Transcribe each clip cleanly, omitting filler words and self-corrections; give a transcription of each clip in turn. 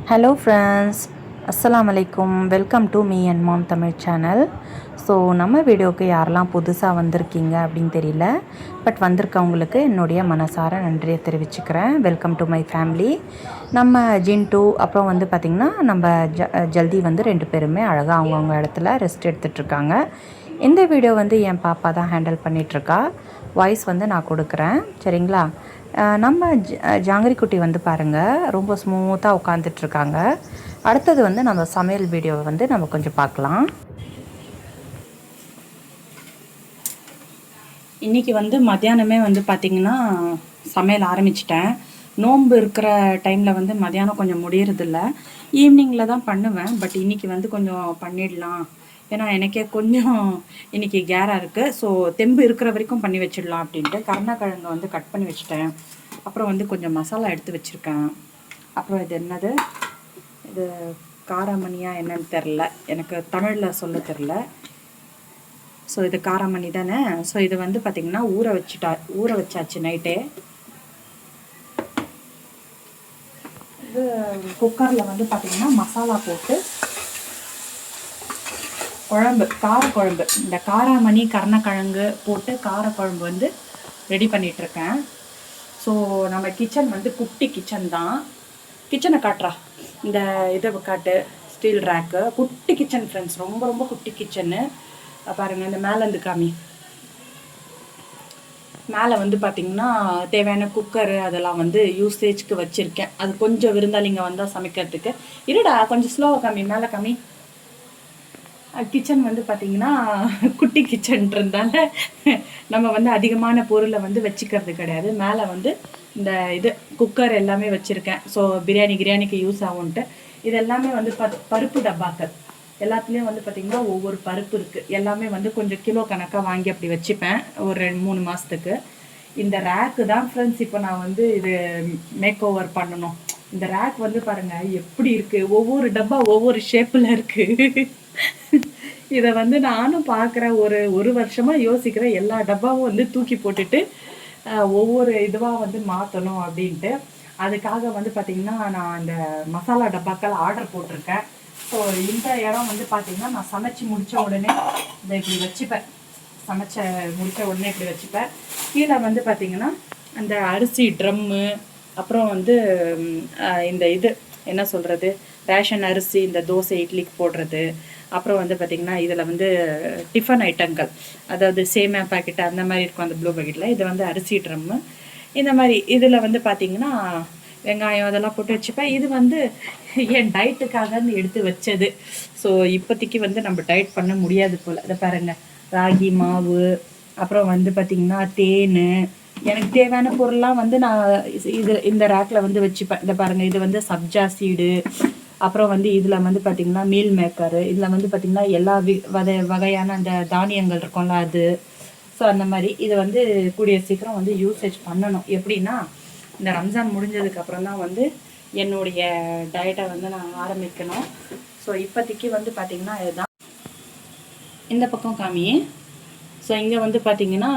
Hello friends, அஸ்ஸலாமு அலைக்கும். Welcome to me and mom Tamil channel. So நம்ம வீடியோவுக்கு யாரெல்லாம் புதுசாக வந்திருக்கீங்க அப்படின்னு தெரியல, பட் வந்திருக்கவங்களுக்கு என்னுடைய மனசார நன்றியை தெரிவிச்சுக்கிறேன். Welcome to my family. நம்ம ஜின்டூ அப்புறம் வந்து பார்த்திங்கன்னா நம்ம ஜல்தி வந்து 2 பேருமே அழகாக அவங்கவுங்க இடத்துல ரெஸ்ட் எடுத்துகிட்ருக்காங்க. இந்த வீடியோ வந்து என் பாப்பா தான் ஹேண்டில் பண்ணிகிட்ருக்கா. வாய்ஸ் வந்து நான் கொடுக்குறேன், சரிங்களா? நம்ம ஜாங்கிரி குட்டி வந்து பாருங்கள், ரொம்ப ஸ்மூத்தாக உட்காந்துட்ருக்காங்க. அடுத்தது வந்து நம்ம சமையல் வீடியோவை வந்து நம்ம கொஞ்சம் பார்க்கலாம். இன்றைக்கி வந்து மத்தியானமே வந்து பார்த்திங்கன்னா சமையல் ஆரம்பிச்சிட்டேன். நோன்பு இருக்கிற டைமில் வந்து மத்தியானம் கொஞ்சம் முடியறதில்ல, ஈவினிங்கில் தான் பண்ணுவேன். பட் இன்றைக்கி வந்து கொஞ்சம் பண்ணிடலாம், ஏன்னா எனக்கே கொஞ்சம் இன்றைக்கி கேராக இருக்குது. ஸோ தெம்பு இருக்கிற வரைக்கும் பண்ணி வச்சிடலாம் அப்படின்ட்டு கருணக்கிழங்கு வந்து கட் பண்ணி வச்சுட்டேன். அப்புறம் வந்து கொஞ்சம் மசாலா எடுத்து வச்சுருக்கேன். அப்புறம் இது என்னது, இது காராமணியா என்னன்னு தெரில, எனக்கு தமிழில் சொல்ல தெரில. ஸோ இது காராமணி தானே. ஸோ இது வந்து பார்த்திங்கன்னா ஊற வச்சாச்சு நைட்டே. இது குக்கரில் வந்து பார்த்திங்கன்னா மசாலா போட்டு குழம்பு, காரக்குழம்பு, இந்த காராமணி கருணக்கிழங்கு போட்டு காரக்குழம்பு வந்து ரெடி பண்ணிகிட்ருக்கேன். ஸோ நம்ம கிச்சன் வந்து குட்டி கிச்சன் தான். கிச்சனை காட்டுறா, இந்த இதை காட்டு, ஸ்டீல் ரேக்கு, குட்டி கிச்சன் ஃப்ரெண்ட்ஸ், ரொம்ப ரொம்ப குட்டி கிச்சனு பாருங்கள். இந்த மேலேருந்து காமி, மேலே வந்து பார்த்திங்கன்னா தேவையான குக்கரு அதெல்லாம் வந்து யூசேஜ்க்கு வச்சுருக்கேன். அது கொஞ்சம் விருந்தாளிங்க வந்தால் சமைக்கிறதுக்கு. இருடா கொஞ்சம் ஸ்லோவாக காமி, மேலே காமி. கிச்சன் வந்து பார்த்திங்கன்னா குட்டி கிச்சன்றதால நம்ம வந்து அதிகமான பொருளை வந்து வச்சுக்கிறது கிடையாது. மேலே வந்து இந்த இது குக்கர் எல்லாமே வச்சுருக்கேன். ஸோ பிரியாணிக்கு யூஸ் ஆகும்ன்ட்டு இது எல்லாமே வந்து பருப்பு டப்பாக்கள். எல்லாத்துலேயும் வந்து பார்த்திங்கன்னா ஒவ்வொரு பருப்பு இருக்குது. எல்லாமே வந்து கொஞ்சம் கிலோ கணக்காக வாங்கி அப்படி வச்சுப்பேன் ஒரு 2-3 மாதத்துக்கு. இந்த ரேக்கு தான் ஃப்ரெண்ட்ஸ் இப்போ நான் வந்து இது மேக் ஓவர் பண்ணணும். இந்த ரேக் வந்து பாருங்கள் எப்படி இருக்குது, ஒவ்வொரு டப்பா ஒவ்வொரு ஷேப்பில் இருக்குது. இதை வந்து நானும் பார்க்குறேன், ஒரு வருஷமாக யோசிக்கிறேன், எல்லா டப்பாவும் வந்து தூக்கி போட்டுட்டு ஒவ்வொரு இதுவாக வந்து மாற்றணும் அப்படின்ட்டு. அதுக்காக வந்து பார்த்திங்கன்னா நான் இந்த மசாலா டப்பாக்கள் ஆர்டர் போட்டிருக்கேன். ஸோ இந்த இடம் வந்து பார்த்திங்கன்னா நான் சமைச்சு முடித்த உடனே இதை இப்படி வச்சுப்பேன். முடித்த உடனே இப்படி வச்சுப்பேன். கீழே வந்து பார்த்திங்கன்னா அந்த அரிசி ட்ரம்மு, அப்புறம் வந்து இந்த இது என்ன சொல்கிறது, ரேஷன் அரிசி, இந்த தோசை இட்லிக்கு போடுறது, அப்புறம் வந்து பார்த்திங்கன்னா இதில் வந்து டிஃபன் ஐட்டங்கள், அதாவது சேமியா பாக்கெட்டு அந்த மாதிரி இருக்கும் அந்த ப்ளூ பாக்கெட்டில். இது வந்து அரிசி ட்ரம்மு. இந்த மாதிரி இதில் வந்து பார்த்திங்கன்னா வெங்காயம் அதெல்லாம் போட்டு வச்சுப்பேன். இது வந்து என் டயட்டுக்காகன்னு எடுத்து வச்சது. ஸோ இப்போதைக்கு வந்து நம்ம டயட் பண்ண முடியாது போல். இதை பாருங்கள், ராகி மாவு, அப்புறம் வந்து பார்த்திங்கன்னா தேன், எனக்கு தேவையான பொருள்லாம் வந்து நான் இந்த ரேக்கில் வந்து வச்சுப்பேன். இதை பாருங்கள், இது வந்து சப்ஜா சீடு, அப்புறம் வந்து இதில் வந்து பார்த்திங்கன்னா மீல் மேக்கரு, இதில் வந்து பார்த்திங்கன்னா எல்லா வகையான அந்த தானியங்கள் இருக்கும்ல அது. ஸோ அந்த மாதிரி இது வந்து கூடிய சீக்கிரம் வந்து யூசேஜ் பண்ணணும். எப்படின்னா இந்த ரம்ஜான் முடிஞ்சதுக்கப்புறம் தான் வந்து என்னுடைய டயட்டை வந்து நான் ஆரம்பிக்கணும். ஸோ இப்போதைக்கு வந்து பார்த்திங்கன்னா இதுதான். இந்த பக்கம் காமி. ஸோ இங்கே வந்து பார்த்திங்கன்னா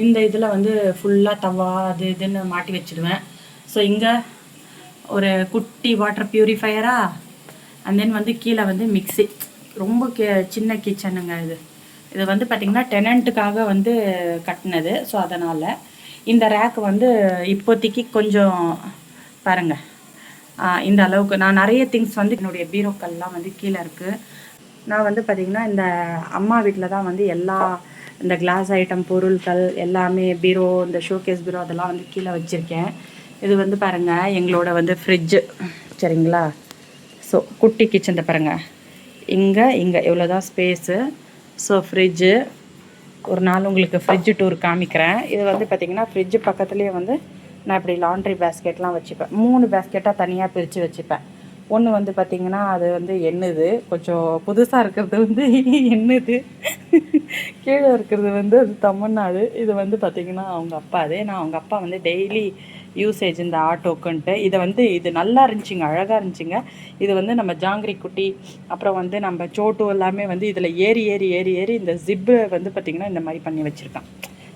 இந்த இதில் வந்து ஃபுல்லாக தவா அது இதுன்னு மாட்டி வச்சுடுவேன். ஸோ இங்கே ஒரு குட்டி வாட்டர் பியூரிஃபையரா, அண்ட் தென் வந்து கீழே வந்து மிக்ஸி. ரொம்ப சின்ன கிச்சனுங்க இது வந்து பார்த்திங்கன்னா டெனண்ட்டுக்காக வந்து கட்டினது. ஸோ அதனால் இந்த ரேக் வந்து இப்போதைக்கு கொஞ்சம் பாருங்கள் இந்த அளவுக்கு. நான் நிறைய திங்ஸ் வந்து என்னுடைய பீரோக்கள்லாம் வந்து கீழே இருக்குது. நான் வந்து பார்த்திங்கன்னா இந்த அம்மா வீட்டில் தான் வந்து எல்லா இந்த கிளாஸ் ஐட்டம் பொருட்கள் எல்லாமே, பீரோ, இந்த ஷோகேஸ் பீரோ அதெல்லாம் வந்து கீழே வச்சுருக்கேன். இது வந்து பாருங்கள் எங்களோட வந்து ஃப்ரிட்ஜு, சரிங்களா? ஸோ குட்டி கிச்சன் பாருங்கள், இங்கே எவ்வளோ தான் ஸ்பேஸு. ஸோ ஃப்ரிட்ஜு, ஒரு நாள் உங்களுக்கு ஃப்ரிட்ஜு டூர் காமிக்கிறேன். இது வந்து பார்த்திங்கன்னா ஃப்ரிட்ஜு பக்கத்துலேயே வந்து நான் இப்படி லாண்ட்ரி பேஸ்கெட்லாம் வச்சுப்பேன். 3 பேஸ்கெட்டாக தனியாக பிரித்து வச்சுப்பேன். ஒன்று வந்து பார்த்திங்கன்னா அது வந்து எண்ணுது, கொஞ்சம் புதுசாக இருக்கிறது வந்து எண்ணுது, கீழே இருக்கிறது வந்து அது தமிழ்நாடு. இது வந்து பார்த்திங்கன்னா அவங்க அப்பா. நான் அவங்க அப்பா வந்து டெய்லி யூசேஜ் இந்த ஆட்டோக்குன்ட்டு. இது நல்லா இருந்துச்சுங்க, அழகாக இருந்துச்சுங்க. இது வந்து நம்ம ஜாங்கிரி குட்டி, அப்புறம் வந்து நம்ம சோட்டு எல்லாமே வந்து இதில் ஏறி இந்த ஜிப்பு வந்து பார்த்திங்கன்னா இந்த மாதிரி பண்ணி வச்சுருக்கான்.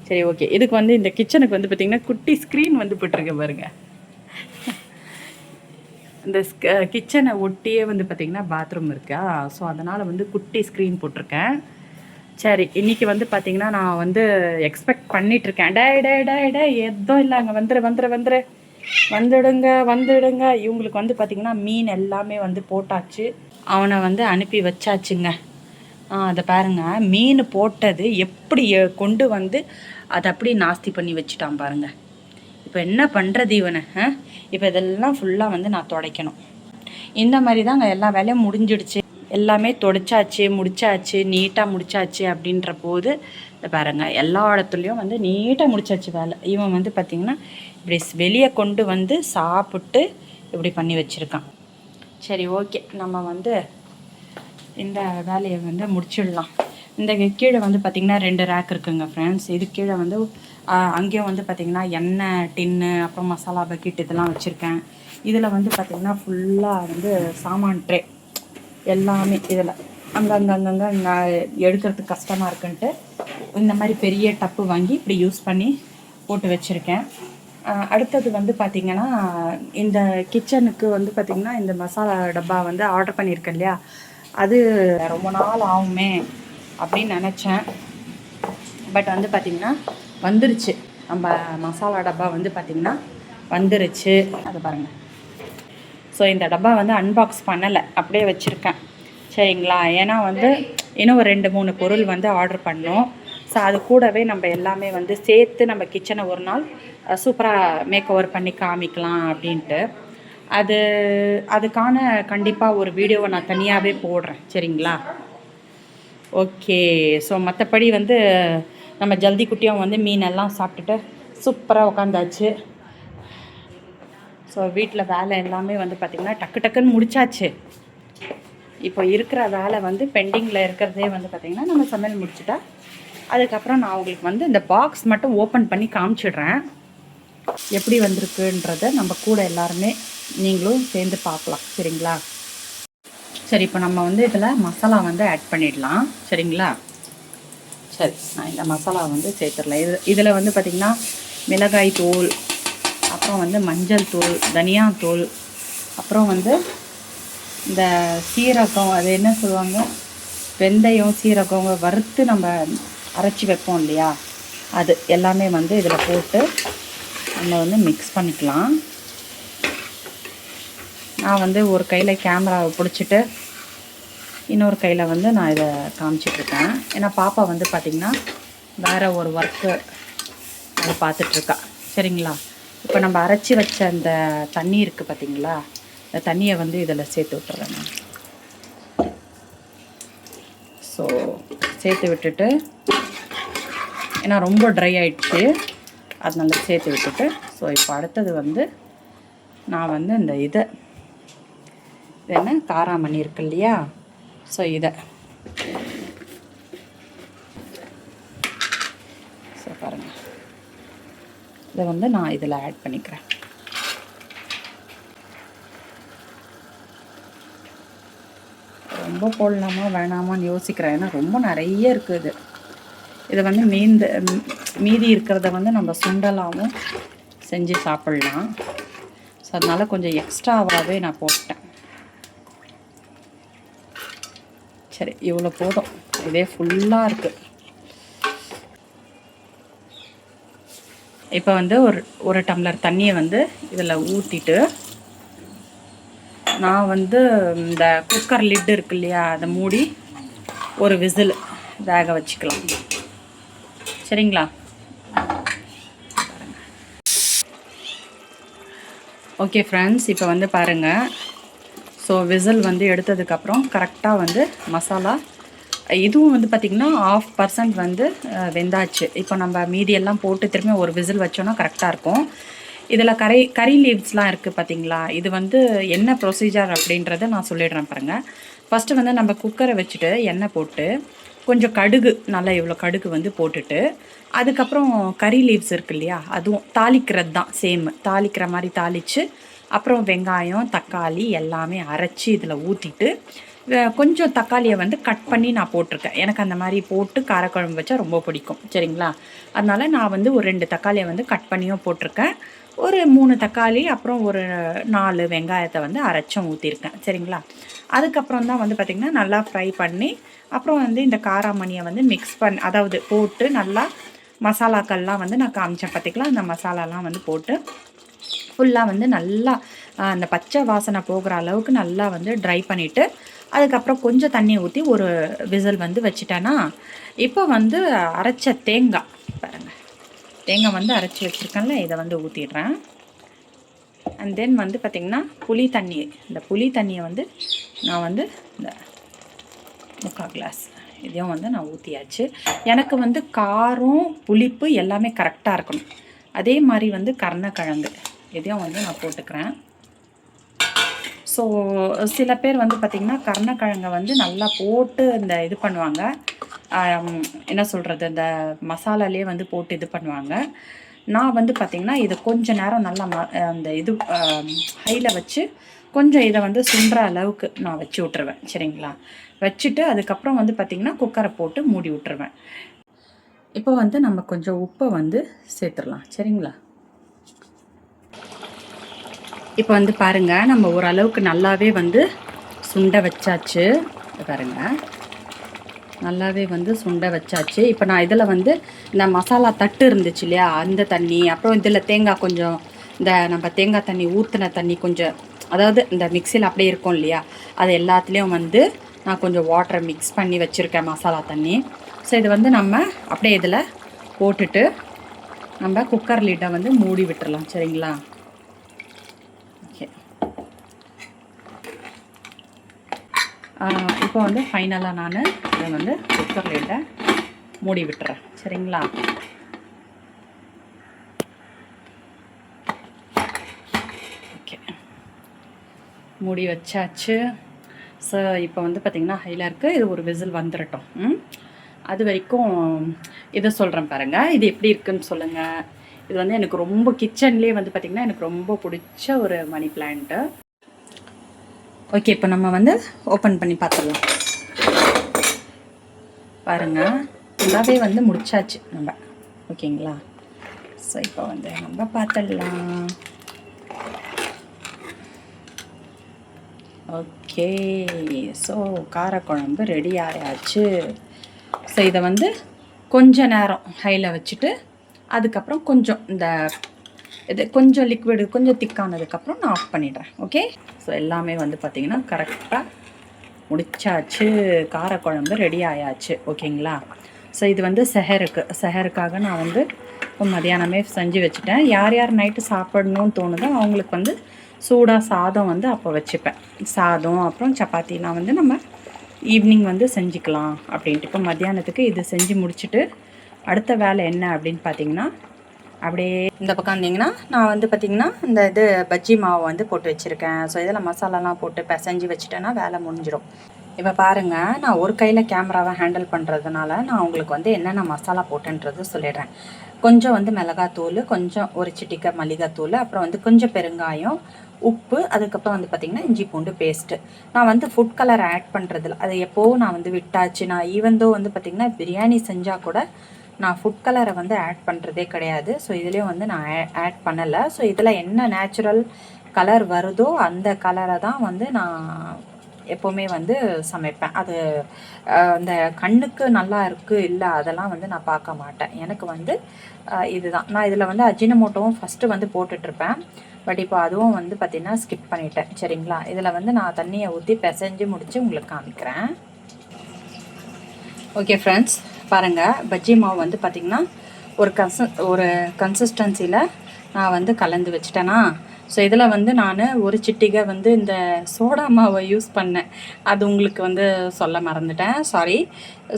சரி, ஓகே. இதுக்கு வந்து இந்த கிச்சனுக்கு வந்து பார்த்திங்கன்னா குட்டி ஸ்க்ரீன் வந்து போட்டிருக்கேன் பாருங்கள். இந்த கிச்சனை ஒட்டியே வந்து பார்த்திங்கன்னா பாத்ரூம் இருக்கா. ஸோ அதனால் வந்து குட்டி ஸ்க்ரீன் போட்டிருக்கேன். சரி, இன்றைக்கி வந்து பார்த்திங்கன்னா நான் வந்து எக்ஸ்பெக்ட் பண்ணிகிட்ருக்கேன். டே எதுவும் இல்லை, அங்கே வந்துடுங்க. இவங்களுக்கு வந்து பார்த்திங்கன்னா மீன் எல்லாமே வந்து போட்டாச்சு. அவனை வந்து அனுப்பி வச்சாச்சுங்க. அதை பாருங்கள், மீன் போட்டது எப்படி கொண்டு வந்து அதை அப்படி நாஸ்தி பண்ணி வச்சுட்டான் பாருங்கள். இப்போ என்ன பண்ணுறது இவனை? இப்போ இதெல்லாம் ஃபுல்லாக வந்து நான் துடைக்கணும். இந்த மாதிரி தாங்க எல்லா வேலையும் முடிஞ்சிடுச்சு. எல்லாமே துடைச்சாச்சு, முடிச்சாச்சு, நீட்டாக முடிச்சாச்சு. அப்படின்ற போது பாருங்கள், எல்லா இடத்துலையும் வந்து நீட்டாக முடிச்சாச்சு வேலை. இவன் வந்து பார்த்திங்கன்னா இப்படி வெளியே கொண்டு வந்து சாப்பிட்டு இப்படி பண்ணி வச்சுருக்கான். சரி, ஓகே, நம்ம வந்து இந்த வேலையை வந்து முடிச்சிடலாம். இந்த கீழே வந்து பார்த்திங்கன்னா 2 ரேக் இருக்குங்க ஃப்ரெண்ட்ஸ். இது கீழே வந்து அங்கேயும் வந்து பார்த்திங்கன்னா எண்ணெய் டின்னு, அப்புறம் மசாலா பக்கெட் இதெல்லாம் வச்சுருக்கேன். இதில் வந்து பார்த்திங்கன்னா ஃபுல்லாக வந்து சாமான் ட்ரே எல்லாமே இதில் அங்கங்கே நான் எடுக்கிறதுக்கு கஷ்டமாக இருக்குன்ட்டு இந்த மாதிரி பெரிய டப்பு வாங்கி இப்படி யூஸ் பண்ணி போட்டு வச்சுருக்கேன். அடுத்தது வந்து பார்த்திங்கன்னா இந்த கிச்சனுக்கு வந்து பார்த்திங்கன்னா இந்த மசாலா டப்பா வந்து ஆர்டர் பண்ணியிருக்கேன் இல்லையா, அது ரொம்ப நாள் ஆகுமே அப்படின்னு நினச்சேன். பட் வந்து பார்த்திங்கன்னா வந்துருச்சு. நம்ம மசாலா டப்பா வந்து பார்த்திங்கன்னா வந்துருச்சு. அதை பாருங்கள். ஸோ இந்த டப்பா வந்து அன்பாக்ஸ் பண்ணலை, அப்படியே வச்சுருக்கேன். சரிங்களா? ஏன்னா வந்து இன்னும் ஒரு 2-3 பொருள் வந்து ஆர்டர் பண்ணோம். ஸோ அது கூடவே நம்ம எல்லாமே வந்து சேர்த்து நம்ம கிச்சனை ஒரு நாள் சூப்பராக மேக் ஓவர் பண்ணி காமிக்கலாம் அப்படின்ட்டு. அதுக்கான கண்டிப்பாக ஒரு வீடியோவை நான் தனியாகவே போடுறேன். சரிங்களா? ஓகே. ஸோ மற்றபடி வந்து நம்ம ஜல்தி குட்டியும் வந்து மீனெல்லாம் சாப்பிட்டுட்டு சூப்பராக உட்காந்தாச்சு. ஸோ வீட்டில் வேலை எல்லாமே வந்து பார்த்திங்கன்னா டக்குன்னு முடிச்சாச்சு. இப்போ இருக்கிற வேலை வந்து பெண்டிங்கில் இருக்கிறதே வந்து பார்த்திங்கன்னா நம்ம சமையல் முடிச்சுட்டா அதுக்கப்புறம் நான் உங்களுக்கு வந்து இந்த பாக்ஸ் மட்டும் ஓப்பன் பண்ணி காமிச்சிடுறேன். எப்படி வந்திருக்குன்றத நம்ம கூட எல்லாருமே நீங்களும் சேர்ந்து பார்க்கலாம். சரிங்களா? சரி, இப்போ நம்ம வந்து இதில் மசாலா வந்து ஆட் பண்ணிடலாம். சரிங்களா? சரி, நான் இந்த மசாலா வந்து சேர்த்துடலாம். இதில் வந்து பார்த்திங்கன்னா மிளகாய் தூள், அப்புறம் வந்து மஞ்சள் தூள், தனியாத்தூள், அப்புறம் வந்து இந்த சீரகம், அது என்ன சொல்லுவாங்க, வெந்தயம் சீரகம் வறுத்து நம்ம அரைச்சி வைப்போம் இல்லையா, அது எல்லாமே வந்து இதில் போட்டு நம்ம வந்து மிக்ஸ் பண்ணிக்கலாம். நான் வந்து ஒரு கையில் கேமராவை பிடிச்சிட்டு இன்னொரு கையில் வந்து நான் இதை காமிச்சிட்ருக்கேன். ஏன்னா பாப்பா வந்து பார்த்திங்கன்னா வேறு ஒரு ஒர்க்கு அதை பார்த்துட்ருக்கா. சரிங்களா? இப்போ நம்ம அரைச்சி வச்ச அந்த தண்ணி இருக்குது பார்த்திங்களா, அந்த தண்ணியை வந்து இதில் சேர்த்து விட்டுறேன் நான். ஸோ சேர்த்து விட்டுட்டு, ஏன்னா ரொம்ப ட்ரை ஆகிடுச்சு, அதனால சேர்த்து விட்டுட்டு, ஸோ இப்போ அடுத்தது வந்து நான் வந்து இந்த இது என்ன காராமணி இருக்கு இல்லையா, ஸோ இதை ஸோ பாருங்கள், இதை வந்து நான் இதில் ஆட் பண்ணிக்கிறேன். ரொம்ப போடலாமா வேணாமான்னு யோசிக்கிறேன். ஏன்னா ரொம்ப நிறைய இருக்குது. இதை வந்து மீதி இருக்கிறத வந்து நம்ம சுண்டலாகவும் செஞ்சு சாப்பிட்லாம். ஸோ அதனால் கொஞ்சம் எக்ஸ்ட்ராவாகவே நான் போட்டேன். சரி, இவ்வளோ போதும். இதே ஃபுல்லாக இருக்குது. இப்போ வந்து ஒரு டம்ளர் தண்ணியை வந்து இதில் ஊற்றிட்டு நான் வந்து இந்த குக்கர் லிட்டு இருக்கு இல்லையா, அதை மூடி ஒரு விசில் வேக வச்சுக்கலாம். சரிங்களா? ஓகே ஃப்ரெண்ட்ஸ், இப்போ வந்து பாருங்கள். ஸோ விசில் வந்து எடுத்ததுக்கப்புறம் கரெக்டாக வந்து மசாலா இதுவும் வந்து பார்த்திங்கன்னா 1/2% வந்து வெந்தாச்சு. இப்போ நம்ம மீதியெல்லாம் போட்டு திரும்பி ஒரு விசில் வச்சோன்னா கரெக்டாக இருக்கும். இதில் கறி லீவ்ஸ்லாம் இருக்குது பார்த்திங்களா. இது வந்து என்ன ப்ரொசீஜர் அப்படின்றத நான் சொல்லிடுறேன் பாருங்கள். ஃபஸ்ட்டு வந்து நம்ம குக்கரை வச்சுட்டு எண்ணெய் போட்டு கொஞ்சம் கடுகு, நல்லா இவ்வளோ கடுகு வந்து போட்டுட்டு அதுக்கப்புறம் கறி லீவ்ஸ் இருக்குது இல்லையா, அதுவும் தாளிக்கிறது தான், சேம் தாளிக்கிற மாதிரி தாளித்து அப்புறம் வெங்காயம் தக்காளி எல்லாமே அரைச்சி இதில் ஊற்றிட்டு கொஞ்சம் தக்காளியை வந்து கட் பண்ணி நான் போட்டிருக்கேன். எனக்கு அந்த மாதிரி போட்டு காரக்குழம்பு வச்சா ரொம்ப பிடிக்கும். சரிங்களா? அதனால் நான் வந்து ஒரு 2 தக்காளியை வந்து கட் பண்ணியும் போட்டிருக்கேன். ஒரு 3 தக்காளி அப்புறம் ஒரு 4 வெங்காயத்தை வந்து அரைச்சும் ஊற்றிருக்கேன். சரிங்களா? அதுக்கப்புறம் தான் வந்து பார்த்திங்கன்னா நல்லா ஃப்ரை பண்ணி அப்புறம் வந்து இந்த காராமணியை வந்து மிக்ஸ் அதாவது போட்டு நல்லா மசாலாக்கள்லாம் வந்து நான் காமிச்சேன் பார்த்திங்களா? அந்த மசாலாலாம் வந்து போட்டு ஃபுல்லாக வந்து நல்லா அந்த பச்சை வாசனை போகிற அளவுக்கு நல்லா வந்து ட்ரை பண்ணிவிட்டு அதுக்கப்புறம் கொஞ்சம் தண்ணி ஊற்றி ஒரு விசில் வந்து வச்சுட்டேன்னா இப்போ வந்து அரைச்ச தேங்காய் பாருங்கள், தேங்காய் வந்து அரைச்சி வச்சுருக்கேன்ல, இதை வந்து ஊற்றிடுறேன். அண்ட் தென் வந்து பார்த்திங்கன்னா புளி தண்ணி, இந்த புளி தண்ணியை வந்து நான் வந்து இந்த 3/4 கிளாஸ் இதையும் வந்து நான் ஊற்றியாச்சு. எனக்கு வந்து காரம் புளிப்பு எல்லாமே கரெக்டாக இருக்கணும். அதே மாதிரி வந்து கருணக்கிழங்கு இதையும் வந்து நான் போட்டுக்கிறேன். ஸோ சில பேர் வந்து பார்த்திங்கன்னா கருணக்கிழங்கை வந்து நல்லா போட்டு இந்த இது பண்ணுவாங்க, என்ன சொல்கிறது, இந்த மசாலாலே வந்து போட்டு இது பண்ணுவாங்க. நான் வந்து பார்த்திங்கன்னா இது கொஞ்சம் நேரம் நல்லா அந்த இது ஹையில் வச்சு கொஞ்சம் இதை வந்து சுண்டுற அளவுக்கு நான் வச்சு விட்ருவேன். சரிங்களா? வச்சுட்டு அதுக்கப்புறம் வந்து பார்த்திங்கன்னா குக்கரை போட்டு மூடி விட்ருவேன். இப்போ வந்து நம்ம கொஞ்சம் உப்பை வந்து சேர்த்துடலாம். சரிங்களா? இப்போ வந்து பாருங்கள், நம்ம ஓரளவுக்கு நல்லாவே வந்து சுண்டை வச்சாச்சு. பாருங்கள், நல்லாவே வந்து சுண்டை வச்சாச்சு. இப்போ நான் இதில் வந்து இந்த மசாலா தட்டு இருந்துச்சு இல்லையா, அந்த தண்ணி, அப்புறம் இதில் தேங்காய் கொஞ்சம், இந்த நம்ம தேங்காய் தண்ணி ஊற்றின தண்ணி கொஞ்சம், அதாவது இந்த மிக்சியில் அப்படியே இருக்கும் இல்லையா, அது எல்லாத்துலேயும் வந்து நான் கொஞ்சம் வாட்டரை மிக்ஸ் பண்ணி வச்சுருக்கேன், மசாலா தண்ணி. ஸோ இது வந்து நம்ம அப்படியே இதில் போட்டுட்டு நம்ம குக்கர் லிட்டை வந்து மூடி விட்டுறலாம். சரிங்களா? ஓகே, இப்போ வந்து ஃபைனலாக நான் இதை வந்து குக்கர் லிட்டை மூடி விட்டுறேன். சரிங்களா? ஓகே, மூடி வச்சாச்சு. ஸோ இப்போ வந்து பார்த்திங்கன்னா ஹையில் இருக்குது. இது ஒரு விசில் வந்துடட்டும். அது வரைக்கும் இதை சொல்கிறேன் பாருங்கள், இது எப்படி இருக்குன்னு சொல்லுங்கள். இது வந்து எனக்கு ரொம்ப கிச்சன்லேயே வந்து பார்த்திங்கன்னா எனக்கு ரொம்ப பிடிச்ச ஒரு மணி பிளான்ட்டு. ஓகே, இப்போ நம்ம வந்து ஓப்பன் பண்ணி பார்த்துடலாம். பாருங்கள், நல்லாவே வந்து முடிச்சாச்சு நம்ம. ஓகேங்களா? ஸோ இப்போ வந்து நம்ம பார்த்துடலாம். ஓகே, ஸோ காரக்குழம்பு ரெடி ஆயாச்சு. ஸோ இதை வந்து கொஞ்ச நேரம் ஹையில் வச்சுட்டு அதுக்கப்புறம் கொஞ்சம் இந்த இது கொஞ்சம் லிக்விடு கொஞ்சம் திக்கானதுக்கப்புறம் நான் ஆஃப் பண்ணிடுறேன். ஓகே, ஸோ எல்லாமே வந்து பார்த்திங்கன்னா கரெக்டாக முடிச்சாச்சு. காரக்குழம்பு ரெடி ஆயாச்சு. ஓகேங்களா? ஸோ இது வந்து செஹருக்காக நான் வந்து இப்போ மதியானமே செஞ்சு வச்சுட்டேன். யார் யார் நைட்டு சாப்பிடணும்னு தோணுதோ அவங்களுக்கு வந்து சூடாக சாதம் வந்து அப்போ வச்சுப்பேன். சாதம் அப்புறம் சப்பாத்திலாம் வந்து நம்ம ஈவினிங் வந்து செஞ்சுக்கலாம் அப்படின்ட்டு. இப்போ மத்தியானத்துக்கு இது செஞ்சு முடிச்சுட்டு அடுத்த வேலை என்ன அப்படின்னு பார்த்திங்கன்னா, அப்படியே இந்த பக்கம் வந்திங்கன்னா நான் வந்து பார்த்திங்கன்னா இந்த இது பஜ்ஜி மாவு வந்து போட்டு வச்சுருக்கேன். ஸோ இதில் மசாலாலாம் போட்டு பிசைஞ்சு வச்சுட்டேன்னா வேலை முடிஞ்சிடும். இப்போ பாருங்கள், நான் ஒரு கையில் கேமராவை ஹேண்டில் பண்ணுறதுனால நான் உங்களுக்கு வந்து என்னென்ன மசாலா போட்டுன்றது சொல்லிடுறேன். கொஞ்சம் வந்து மிளகாத்தூள், கொஞ்சம் ஒரு சிட்டிக்கை மல்லிகைத்தூள், அப்புறம் வந்து கொஞ்சம் பெருங்காயம், உப்பு, அதுக்கப்புறம் வந்து பார்த்திங்கன்னா இஞ்சி பூண்டு பேஸ்ட்டு. நான் வந்து ஃபுட் கலர் ஆட் பண்ணுறதில்ல, அது எப்போவும் நான் வந்து விட்டாச்சு. நான் ஈவந்தோ வந்து பார்த்திங்கன்னா பிரியாணி செஞ்சால் கூட நான் ஃபுட் கலரை வந்து ஆட் பண்ணுறதே கிடையாது. ஸோ இதுலேயும் வந்து நான் ஆட் பண்ணலை. ஸோ இதில் என்ன நேச்சுரல் கலர் வருதோ அந்த கலரை தான் வந்து நான் எப்போவுமே வந்து சமைப்பேன். அது இந்த கண்ணுக்கு நல்லா இருக்குது இல்லை அதெல்லாம் வந்து நான் பார்க்க மாட்டேன். எனக்கு வந்து இதுதான். நான் இதில் வந்து அஜினமோட்டோவும் ஃபஸ்ட்டு வந்து போட்டுட்ருப்பேன். பட் இப்போ அதுவும் வந்து பார்த்திங்கன்னா ஸ்கிப் பண்ணிட்டேன். சரிங்களா? இதில் வந்து நான் தண்ணியை ஊற்றி பிசைஞ்சு முடித்து உங்களுக்கு காமிக்கிறேன். ஓகே ஃப்ரெண்ட்ஸ், பாருங்கள், பஜ்ஜி மாவு வந்து பார்த்திங்கன்னா ஒரு கன்சிஸ்டன்சியில் நான் வந்து கலந்து வச்சிட்டேன்னா. ஸோ இதில் வந்து நான் ஒரு சிட்டிகை வந்து இந்த சோடா மாவை யூஸ் பண்ணேன். அது உங்களுக்கு வந்து சொல்ல மறந்துட்டேன், சாரி.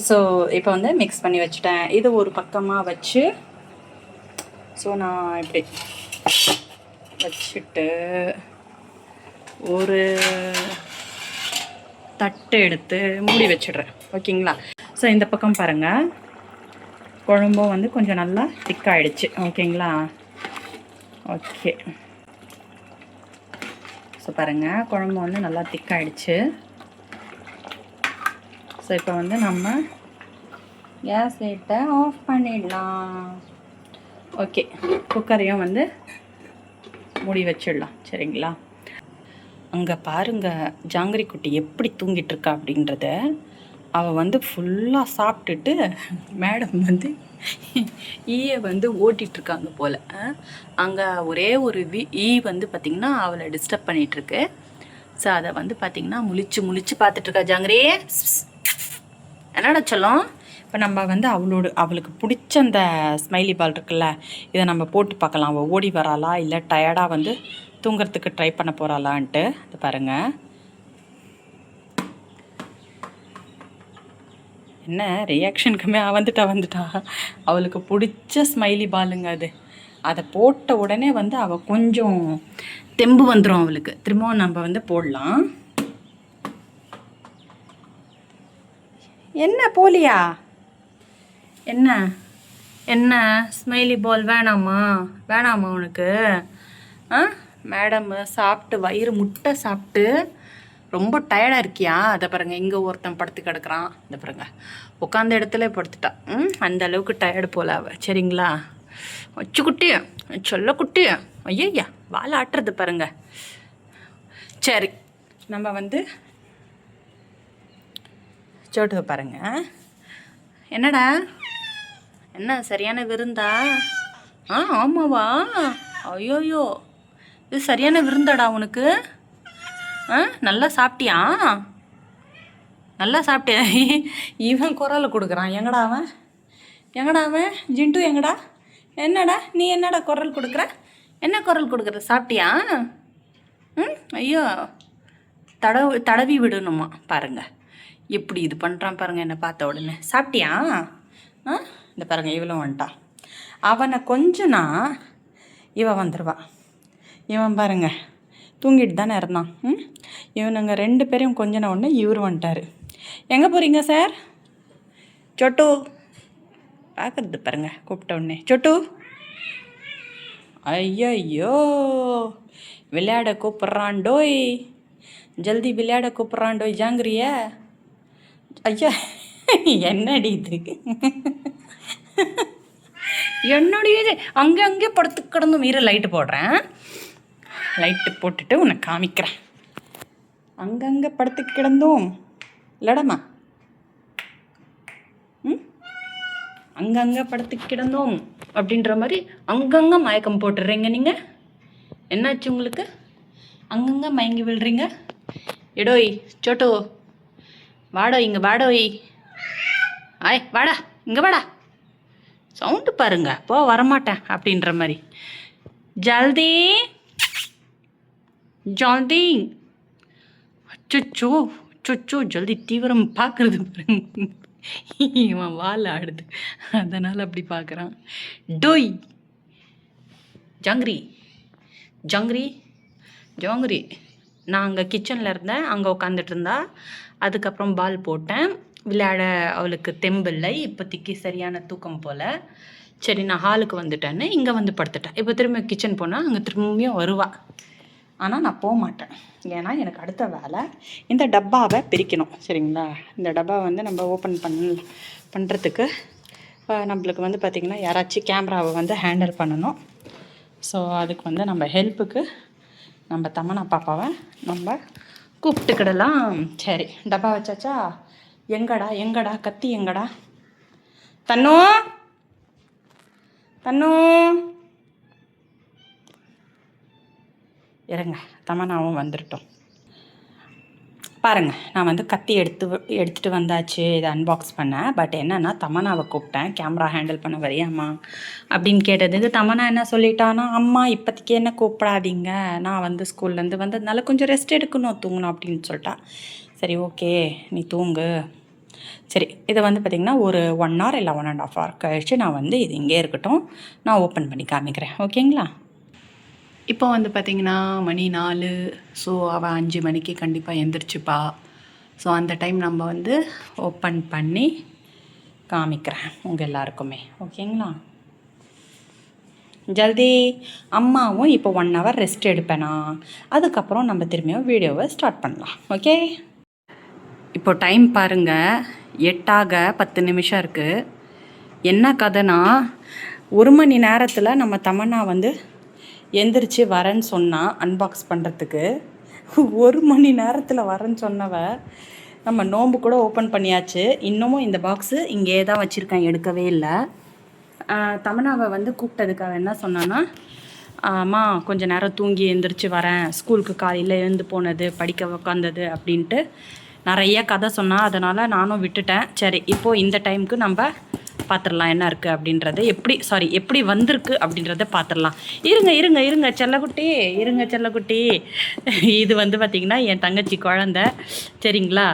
ஸோ இப்போ வந்து மிக்ஸ் பண்ணி வச்சுட்டேன். இது ஒரு பக்கமாக வச்சு ஸோ நான் இப்படி வச்சுட்டு ஒரு தட்டு எடுத்து மூடி வச்சிடுறேன். ஓகேங்களா? ஸோ இந்த பக்கம் பாருங்கள், குழம்பும் வந்து கொஞ்சம் நல்லா திக்காயிடுச்சு. ஓகேங்களா? ஓகே, ஸோ பாருங்கள், குழம்பு வந்து நல்லா திக்காயிடுச்சு. ஸோ இப்போ வந்து நம்ம கேஸ் லைட்டை ஆஃப் பண்ணிடலாம். ஓகே, குக்கரையும் வந்து மூடி வச்சிடலாம். சரிங்களா? அங்கே பாருங்க ஜாங்கிரி குட்டி எப்படி தூங்கிட்டு இருக்கா அப்படின்றத. அவள் வந்து ஃபுல்லாக சாப்பிட்டுட்டு மேடம் வந்து ஈயை வந்து ஓட்டிகிட்ருக்காங்க போல். அங்கே ஒரே ஒரு ஈ வந்து பார்த்திங்கன்னா அவளை டிஸ்டர்ப் பண்ணிகிட்ருக்கு. ஸோ அதை வந்து பார்த்திங்கன்னா முழிச்சு பார்த்துட்ருக்கா. ஜாங்கிரி என்னடா சொல்லும். இப்போ நம்ம வந்து அவளுக்கு பிடிச்ச அந்த ஸ்மைலி பால் இருக்குல்ல, இதை நம்ம போட்டு பார்க்கலாம். அவள் ஓடி வராளா இல்லை டயர்டாக வந்து தூங்குறதுக்கு ட்ரை பண்ண போகிறாளான்ட்டு. இது பாருங்கள் என்ன ரியாக்ஷனுக்குமே வந்துட்டா. அவளுக்கு பிடிச்ச ஸ்மைலி பாலுங்க அது. அதை போட்ட உடனே வந்து அவள் கொஞ்சம் தெம்பு வந்துடும் அவளுக்கு. திரும்பவும் நம்ம வந்து போடலாம். என்ன போலியா? என்ன ஸ்மைலி பால் வேணாமா உனக்கு? மேடம் சாப்பிட்டு வயிறு முட்டை சாப்பிட்டு ரொம்ப டயர்டாக இருக்கியா? அதை பாருங்கள், இங்கே ஒருத்தன் படுத்து கிடக்குறான். இதை பாருங்கள், உட்காந்த இடத்துல படுத்துட்டான். அந்த அளவுக்கு டயர்டு போல அவள். சரிங்களா? வச்சு குட்டி சொல்ல குட்டி. ஐயா வாழை ஆட்டுறது பாருங்க. சரி, நம்ம வந்து சோட்டு பாருங்க. என்னடா என்ன சரியான விருந்தா? ஆமாவா? ஐயோயோ, இது சரியான விருந்தாடா உனக்கு. நல்லா சாப்பிட்டியா? இவன் குரலை கொடுக்குறான். எங்கடா அவன் ஜிண்டு எங்கடா? என்னடா நீ என்னடா குரல் கொடுக்குற? என்ன குரல் கொடுக்குற? சாப்பிட்டியா? ஐயோ, தடவி விடணுமா பாருங்க. எப்படி இது பண்ணுறான் பாருங்கள். என்னை பார்த்த உடனே சாப்பிட்டியா? இந்த பாருங்கள், இவளும் வந்துட்டான். அவனை கொஞ்சனா இவன் வந்துடுவா. இவன் பாருங்க தூங்கிட்டு தானே இருந்தான். இவனுங்க 2 பேரையும் கொஞ்சன உடனே இவர் வந்துட்டார். எங்கே போகிறீங்க சார்? சொட்டு பார்க்குறது பாருங்க. கூப்பிட்ட உடனே சொட்டு. ஐயோ, விளையாட கூப்பிட்றான்டோய், ஜல்தி விளையாட கூப்பிட்றான்டோய் ஜாங்கிரிய. ஐயா என்னடி இது? என்னுடைய அங்கே படுத்து கிடந்தும் மீற லைட்டு போடுறேன். லைட்டு போட்டுட்டு உன்னை காமிக்கிறேன். அங்கங்கே படுத்து கிடந்தோம் இல்லடம்மா. அங்கங்கே படுத்து கிடந்தோம் அப்படின்ற மாதிரி அங்கங்கே மயக்கம் போட்டுடுறீங்க நீங்கள். என்னாச்சு உங்களுக்கு? அங்கங்கே மயங்கி விழுறீங்க. எடோய் சோட்டோ, வாடோய் இங்கே வாடோய். வாடா இங்கே வாடா. சவுண்டு பாருங்க. வரமாட்டேன் அப்படின்ற மாதிரி. ஜல்தி அச்சோ ஜல்தி தீவிரம் பார்க்குறது பாருங்க. இவன் வால் ஆடுது, அதனால் அப்படி பார்க்குறான். டோய் ஜாங்கிரி. நான் அங்கே கிச்சனில் இருந்தேன், அங்கே உட்காந்துட்டு இருந்தா. அதுக்கப்புறம் பால் போட்டேன். விளையாட அவளுக்கு தெம்பில்லை இப்போதைக்கு, சரியான தூக்கம் போல். சரி, நான் ஹாலுக்கு வந்துட்டேன்னு இங்கே வந்து படுத்துட்டேன். இப்போ திரும்ப கிச்சன் போனால் அங்கே திரும்பியும் வருவா. ஆனால் நான் போக மாட்டேன். ஏன்னா எனக்கு அடுத்த வேலை இந்த டப்பாவை பிரிக்கணும். சரிங்களா? இந்த டப்பாவை வந்து நம்ம ஓப்பன் பண்ணுறதுக்கு நம்மளுக்கு வந்து பார்த்திங்கன்னா யாராச்சும் கேமராவை வந்து ஹேண்டில் பண்ணணும். ஸோ அதுக்கு வந்து நம்ம ஹெல்ப்புக்கு நம்ம தமனா பாப்பாவை நம்ம கூப்பிட்டுக்கிடலாம். சரி, டப்பா வச்சாச்சா? எங்கடா கத்தி எங்கடா? தன்னு இறங்க. தமனாவும் வந்துட்டோம். பாருங்கள், நான் வந்து கத்தி எடுத்துகிட்டு வந்தாச்சு. இதை அன்பாக்ஸ் பண்ணேன். பட் என்னென்னா தமனாவை கூப்பிட்டேன், கேமரா ஹேண்டில் பண்ண வரையாம்மா அப்படின்னு கேட்டதுக்கு தமனா என்ன சொல்லிட்டான்னா, அம்மா இப்போதைக்கு என்ன கூப்பிடாதீங்க, நான் வந்து ஸ்கூல்லேருந்து வந்ததுனால கொஞ்சம் ரெஸ்ட் தூங்கணும் அப்படின்னு சொல்லிட்டா. சரி, ஓகே, நீ தூங்கு. சரி, இதை வந்து பார்த்திங்கன்னா ஒரு 1 hour இல்லை 1.5 hour கழிச்சு நான் வந்து இது இங்கே இருக்கட்டும், நான் ஓப்பன் பண்ணி காமிக்கிறேன். ஓகேங்களா? இப்போ வந்து பார்த்திங்கன்னா மணி 4. ஸோ அவள் 5 மணிக்கு கண்டிப்பாக எந்திரிச்சுப்பா. ஸோ அந்த டைம் நம்ம வந்து ஓப்பன் பண்ணி காமிக்கிறேன் உங்கள் எல்லாருக்குமே. ஓகேங்களா? ஜல்தி. அம்மாவும் இப்போ 1 hour ரெஸ்ட் எடுப்பேனா, அதுக்கப்புறம் நம்ம திரும்பியும் வீடியோவை ஸ்டார்ட் பண்ணலாம். ஓகே? இப்போ டைம் பாருங்கள், 8:10 நிமிஷம் இருக்குது. என்ன கதைனா, 1 மணி நேரத்தில் நம்ம தமன்னா வந்து எந்திரிச்சு வரேன்னு சொன்னால் அன்பாக்ஸ் பண்ணுறதுக்கு 1 மணி நேரத்தில் வரேன்னு சொன்னவ நம்ம நோம்பு கூட ஓப்பன் பண்ணியாச்சு. இன்னமும் இந்த பாக்ஸு இங்கே தான் வச்சுருக்கேன், எடுக்கவே இல்லை. தமனாவை வந்து கூப்பிட்டதுக்காக என்ன சொன்னான்னா, அம்மா கொஞ்சம் நேரம் தூங்கி எழுந்திரிச்சு வரேன், ஸ்கூலுக்கு காலையில் எழுந்து போனது படிக்க உக்காந்தது அப்படின்ட்டு நிறைய கதை சொன்னால், அதனால் நானும் விட்டுட்டேன். சரி, இப்போது இந்த டைமுக்கு நம்ம பார்த்துடலாம் என்ன இருக்குது அப்படின்றத, எப்படி வந்திருக்கு அப்படின்றத பார்த்துடலாம். இருங்க செல்லக்குட்டி. இது வந்து பார்த்திங்கன்னா என் தங்கச்சி குழந்த, சரிங்களா?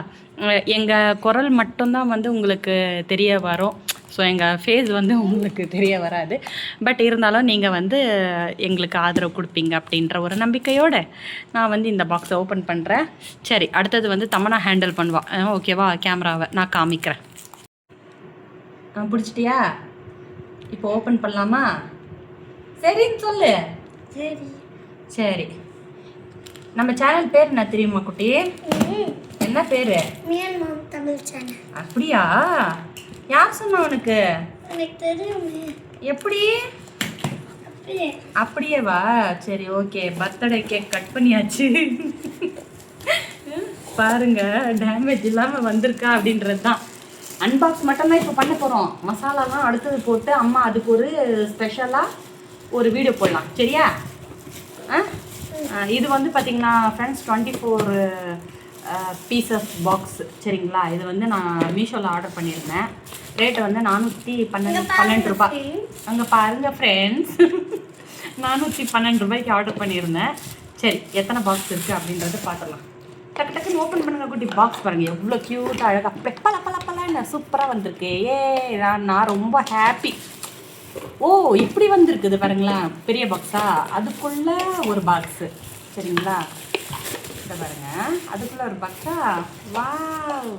எங்கள் குரல் மட்டும்தான் வந்து உங்களுக்கு தெரிய வரும். ஸோ எங்கள் ஃபேஸ் வந்து உங்களுக்கு தெரிய வராது. பட் இருந்தாலும் நீங்கள் வந்து எங்களுக்கு ஆதரவு கொடுப்பீங்க அப்படின்ற ஒரு நம்பிக்கையோடு நான் வந்து இந்த பாக்ஸை ஓப்பன் பண்ணுறேன். சரி, அடுத்தது வந்து தமனா ஹேண்டில் பண்ணுவாள். ஓகேவா? கேமராவை நான் காமிக்கிறேன். பிடிச்சிட்டியா? இப்போ ஓப்பன் பண்ணலாமா? சரின்னு சொல்லு. சரி, நம்ம சேனல் பேர் என்ன தெரியுமா குட்டி? என்ன பேரு? அப்படியா? யார் சொன்னா உனக்கு? எனக்கு தெரியும். எப்படி? அப்படியேவா? சரி, ஓகே. பர்த்டே கேக் கட் பண்ணியாச்சு. பாருங்க, டேமேஜ் இல்லாமல் வந்திருக்கா அப்படின்றது தான். அன்பாக்ஸ் மட்டும்தான் இப்போ பண்ண போகிறோம். மசாலாலாம் அடுத்தது போட்டு அம்மா அதுக்கு ஒரு ஸ்பெஷலாக ஒரு வீடியோ போடலாம், சரியா? இது வந்து பார்த்திங்கன்னா ஃப்ரெண்ட்ஸ் 24 பீசஸ் பாக்ஸ், சரிங்களா? இது வந்து நான் மீஷோவில் ஆர்டர் பண்ணியிருந்தேன். ரேட்டு வந்து 412 ரூபாய். அங்கே பாருங்கள் ஃப்ரெண்ட்ஸ், 412 ரூபாய்க்கு ஆர்டர் பண்ணியிருந்தேன். சரி, எத்தனை பாக்ஸ் இருக்குது அப்படின்றத பார்த்துடலாம். டக்குன்னு ஓப்பன் பண்ணுங்க குட்டி. பாக்ஸ் பாருங்கள் எவ்வளோ க்யூட்டாக அழகாக பெப்பலப்பலப்பலன்னு சூப்பராக வந்திருக்கு. நான் ரொம்ப ஹாப்பி. ஓ, இப்படி வந்திருக்குது பாருங்களேன், பெரிய பாக்ஸா. அதுக்குள்ளே ஒரு பாக்ஸு, சரிங்களா? இதை பாருங்க, அதுக்குள்ளே ஒரு பாக்ஸா. வாவ்,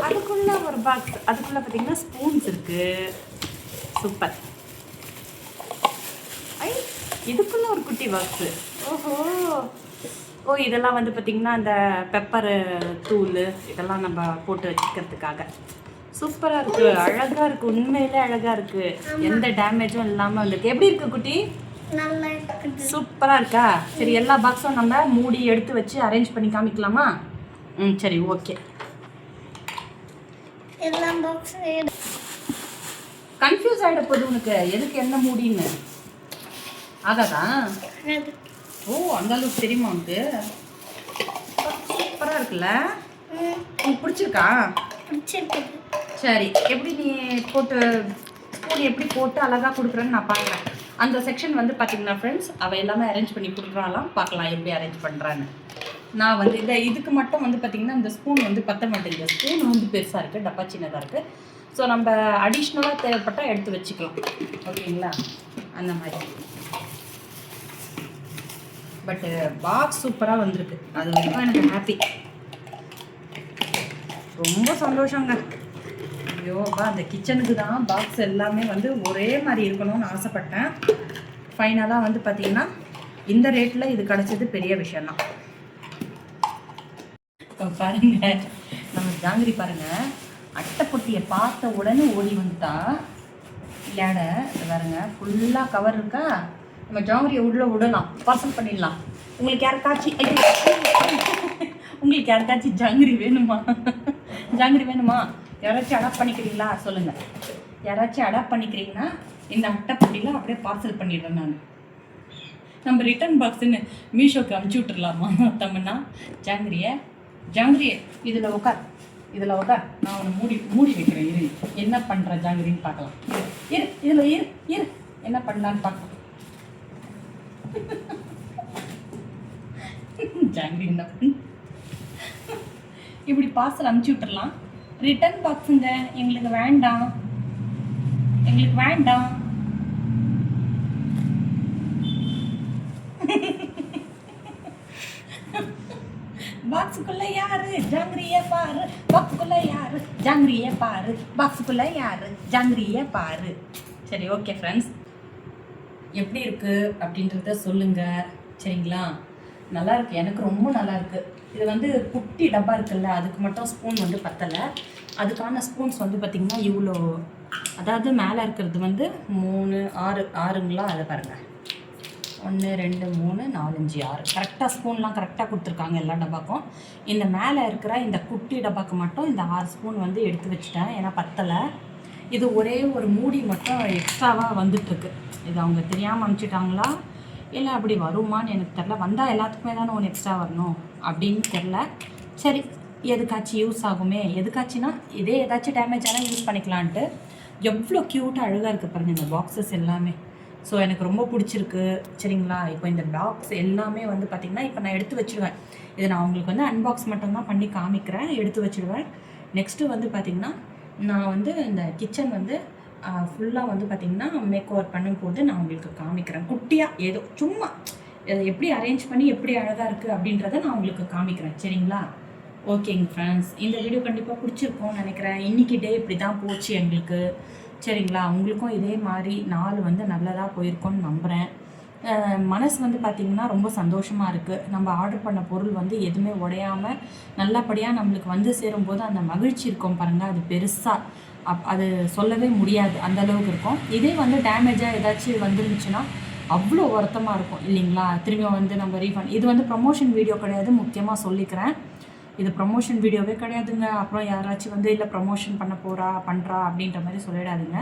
அதுக்குள்ளே ஒரு பாக்ஸ். அதுக்குள்ளே பார்த்தீங்கன்னா ஸ்பூன்ஸ் இருக்குது. சூப்பர். இதுக்குள்ளே ஒரு குட்டி பாக்ஸு. ஓ, இதெல்லாம் வந்து பார்த்திங்கன்னா அந்த பெப்பரு தூள் இதெல்லாம் நம்ம போட்டு வச்சுக்கிறதுக்காக. சூப்பராக இருக்குது, அழகாக இருக்குது, உண்மையிலே அழகாக இருக்குது. எந்த டேமேஜும் இல்லாமல் வந்துருக்கு. எப்படி இருக்குது குட்டி? சூப்பராக இருக்கா? சரி, எல்லா பாக்ஸும் நம்ம மூடி எடுத்து வச்சு அரேஞ்ச் பண்ணி காமிக்கலாமா? சரி, ஓகே. கன்ஃபியூஸ் ஆகிட போகுது உனக்கு, எதுக்கு என்ன மூடின்னு. அதான். ஓ, அந்த அளவுக்கு தெரியுமா உனக்கு? சூப்பராக இருக்குல்ல? உனக்கு பிடிச்சிருக்கா? சரி, எப்படி நீ போட்டு ஸ்பூன் எப்படி போட்டு அழகாக கொடுக்குறேன்னு நான் பார்க்குறேன். அந்த செக்ஷன் வந்து பார்த்திங்கன்னா ஃப்ரெண்ட்ஸ், அவள் எல்லாமே அரேஞ்ச் பண்ணி கொடுக்குறாலாம். பார்க்கலாம் எப்படி அரேஞ்ச் பண்ணுறான்னு. நான் வந்து இதுக்கு மட்டும் வந்து பார்த்திங்கன்னா இந்த ஸ்பூன் வந்து பற்ற மாட்டேங்குது. ஸ்பூன் வந்து பெருசாக இருக்குது, டப்பா சின்னதாக இருக்குது. ஸோ நம்ம அடிஷ்னலாக தேவைப்பட்டால் எடுத்து வச்சுக்கலாம், ஓகேங்களா? அந்த மாதிரி. பட்டு பாக்ஸ் சூப்பராக வந்திருக்கு, அது வரைக்கும் எனக்கு ஹாப்பி. ரொம்ப சந்தோஷங்க. ஐயோப்பா, அந்த கிச்சனுக்கு தான் பாக்ஸ் எல்லாமே வந்து ஒரே மாதிரி இருக்கணும்னு ஆசைப்பட்டேன். ஃபைனலாக வந்து பார்த்திங்கன்னா இந்த ரேட்டில் இது கிடச்சது பெரிய விஷயம்தான். இப்போ பாருங்கள், நம்ம ஜாங்கிரி பாருங்கள், அட்டைப்பொட்டியை பார்த்த உடனே ஓடி வந்துட்டா விளையாட. பாருங்க, ஃபுல்லாக கவர் இருக்கா. நம்ம ஜாங்கிரியை உள்ளே விடலாம், பார்சல் பண்ணிடலாம். உங்களுக்கு யாருக்காச்சும் ஜாங்கிரி வேணுமா? யாராச்சும் அடாப்ட் பண்ணிக்கிறீங்களா சொல்லுங்கள். யாராச்சும் அடாப்ட் பண்ணிக்கிறீங்கன்னா இந்த அட்டைப்பொட்டியில் அப்படியே பார்சல் பண்ணிடுறேன் நான். நம்ம ரிட்டர்ன் பாக்ஸுன்னு மீஷோக்கு அமுச்சு விட்டுருலாமா தம்மனா? ஜாங்கிரியே இதில் உட்கார், நான் அவனை மூடி வைக்கிறேன். இரு, என்ன பண்ணுற ஜாங்கிரின்னு பார்க்கலாம். இரு என்ன பண்ணலான்னு பார்க்கலாம். ஜாங்கிரி என்ன பண்ண, இப்படி பார்சல் அமுச்சு விட்டுறலாம். ரிட்டர்ன் பாக்ஸுங்க எங்களுக்கு வேண்டாம். பாக்ஸுக்குள்ள யாரு? ஜாங்கிரியே பாரு. பாக்ஸுக்குள்ள யாரு? ஜாங்கிரியே பாரு. பாக்ஸுக்குள்ள யாரு? ஜாங்கிரியே பாரு. சரி, ஓகே ஃப்ரெண்ட்ஸ், எப்படி இருக்குது அப்படின்றத சொல்லுங்கள், சரிங்களா? நல்லா இருக்குது, எனக்கு ரொம்ப நல்லா இருக்குது. இது வந்து குட்டி டப்பா இருக்குல்ல, அதுக்கு மட்டும் ஸ்பூன் வந்து பத்தலை. அதுக்கான ஸ்பூன்ஸ் வந்து பார்த்திங்கன்னா இவ்வளோ, அதாவது மேலே இருக்கிறது வந்து 3, 6 அதை பாருங்கள். 1 2 3 4 5 6 கரெக்டாக ஸ்பூன்லாம் கரெக்டாக கொடுத்துருக்காங்க எல்லா டப்பாக்கும். இந்த மேலே இருக்கிற இந்த குட்டி டப்பாக்கு மட்டும் இந்த 6 ஸ்பூன் வந்து எடுத்து வச்சுட்டேன், ஏன்னா பத்தலை. இது ஒரே ஒரு மூடி மட்டும் எக்ஸ்ட்ராவாக வந்துட்டுருக்கு. இது அவங்க தெரியாமல் அனுப்பிச்சிட்டாங்களா இல்லை அப்படி வருமானு எனக்கு தெரில. வந்தால் எல்லாத்துக்குமே தானே ஒன்று எக்ஸ்ட்ரா வரணும் அப்படின்னு தெரில. சரி, எதுக்காச்சும் யூஸ் ஆகுமே, எதுக்காச்சுன்னா இதே ஏதாச்சும் டேமேஜ் ஆனால் யூஸ் பண்ணிக்கலான்ட்டு. எவ்வளோ க்யூட்டாக அழகாக இருக்குது பாருங்கள் இந்த பாக்ஸஸ் எல்லாமே. ஸோ எனக்கு ரொம்ப பிடிச்சிருக்கு. சரிங்களா, இப்போ இந்த பாக்ஸ் எல்லாமே வந்து பார்த்திங்கன்னா இப்போ நான் எடுத்து வச்சுடுவேன். இதை நான் உங்களுக்கு வந்து அன்பாக்ஸ் மட்டும்தான் பண்ணி காமிக்கிறேன், எடுத்து வச்சுடுவேன். நெக்ஸ்ட்டு வந்து பார்த்திங்கன்னா நான் வந்து இந்த கிச்சன் வந்து ஃபுல்லாக வந்து பார்த்திங்கன்னா மேக் ஓவர் பண்ணும்போது நான் உங்களுக்கு காமிக்கிறேன். குட்டியாக ஏதோ சும்மா எப்படி அரேஞ்ச் பண்ணி எப்படி அழகாக இருக்குது அப்படின்றத நான் உங்களுக்கு காமிக்கிறேன். சரிங்களா, ஓகேங்க ஃப்ரெண்ட்ஸ், இந்த வீடியோ கண்டிப்பாக பிடிச்சிருக்கோன்னு நினைக்கிறேன். இன்றைக்கி டே இப்படி தான் போச்சு எங்களுக்கு. சரிங்களா, உங்களுக்கும் இதே மாதிரி நாள் வந்து நல்லதாக போயிருக்கோன்னு நம்புகிறேன். மனசு வந்து பார்த்திங்கன்னா ரொம்ப சந்தோஷமாக இருக்குது. நம்ம ஆர்டர் பண்ண பொருள் வந்து எதுவுமே உடையாமல் நல்லபடியாக நம்மளுக்கு வந்து சேரும்போது அந்த மகிழ்ச்சி இருக்கும் பாருங்கள், அது பெருசாக அது சொல்லவே முடியாது, அந்தளவுக்கு இருக்கும். இதே வந்து டேமேஜாக ஏதாச்சும் வந்துருந்துச்சுன்னா அவ்வளோ வருத்தமாக இருக்கும் இல்லைங்களா. திரும்பி வந்து நம்ம ரீஃபண்ட், இது வந்து ப்ரமோஷன் வீடியோ கிடையாது, முக்கியமாக சொல்லிக்கிறேன். இது ப்ரமோஷன் வீடியோவே கிடையாதுங்க. அப்புறம் யாராச்சும் வந்து இல்லை ப்ரமோஷன் பண்ண பண்ணுறா அப்படின்ற மாதிரி சொல்லிடாதுங்க.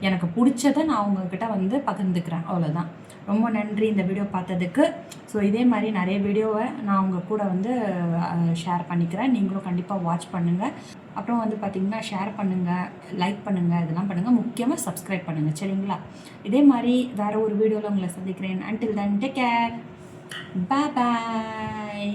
எனக்கு பிடிச்சதை நான் உங்ககிட்ட வந்து பகிர்ந்துக்கிறேன், அவ்வளோதான். ரொம்ப நன்றி இந்த வீடியோ பார்த்ததுக்கு. ஸோ இதே மாதிரி நிறைய வீடியோவை நான் உங்கள் கூட வந்து ஷேர் பண்ணிக்கிறேன். நீங்களும் கண்டிப்பாக வாட்ச் பண்ணுங்கள். அப்புறம் வந்து பார்த்திங்கன்னா ஷேர் பண்ணுங்கள், லைக் பண்ணுங்கள், இதெல்லாம் பண்ணுங்கள். முக்கியமாக சப்ஸ்கிரைப் பண்ணுங்கள். சரிங்களா, இதே மாதிரி வேறு ஒரு வீடியோவில் உங்களை சந்திக்கிறேன். அன்டில் தென் டேக் கேர், பாய் பாய்.